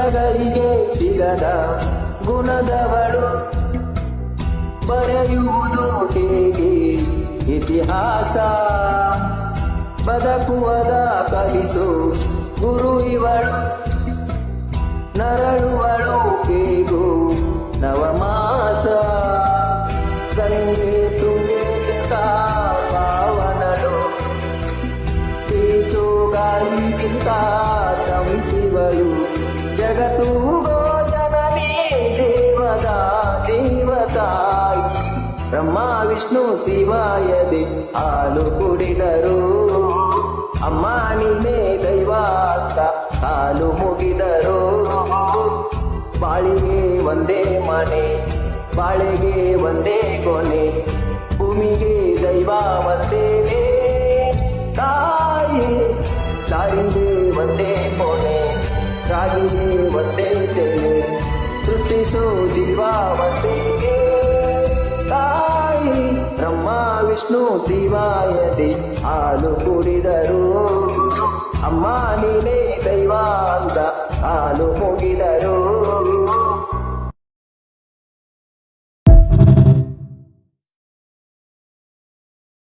ಗುಣಗಳಿಗೆ ಸಿಗದ ಗುಣದವಳು ಬರೆಯುವುದು ಹೇಗೆ ಇತಿಹಾಸ ಬದುಕುವದ ಕಲಿಸು ಗುರು ಇವಳು ನರಳುವಳು ಬೇಗು ನವಮಾಸ ಗಂಗೆ ತುಂಗೆ ಪಾವನಳು ಬೀಸು ಗಾಳಿಗಿಂತ ತಂಪಿವಳು ಜಗತ್ತು ಗೋಚರನೇ ಜೀವದ ಜೀವತಾಯಿ ಬ್ರಹ್ಮ ವಿಷ್ಣು ಶಿವಾಯದೆ ಹಾಲು ಕುಡಿದರು ಅಮ್ಮ ನೀನೇ ದೈವ ಅಂತ ಹಾಲು ಮುಗಿದರು ಬಾಳಿಗೆ ಒಂದೇ ಮನೆ ಬಾಳೆಗೆ ಒಂದೇ ಕೊನೆ ಭೂಮಿಗೆ ದೈವ ಒಂದೇನೆ ತಾಯಿ ದಾರಿಗೆ ಒಂದೇ ಕೊನೆ ರಾಗಿಗೆ ಒಂದೇ ತೆನೆ ಸೃಷ್ಟಿಸೋ ಜೀವ ಒಂದೇ ತಾಯಿ ಬ್ರಹ್ಮ ವಿಷ್ಣು ಶಿವಾಯದೆ ಹಾಲು ಕುಡಿದರು ಅಮ್ಮ ನೀನೇ ದೈವ ಅಂತ ಹಾಲು ಮುಗಿದರು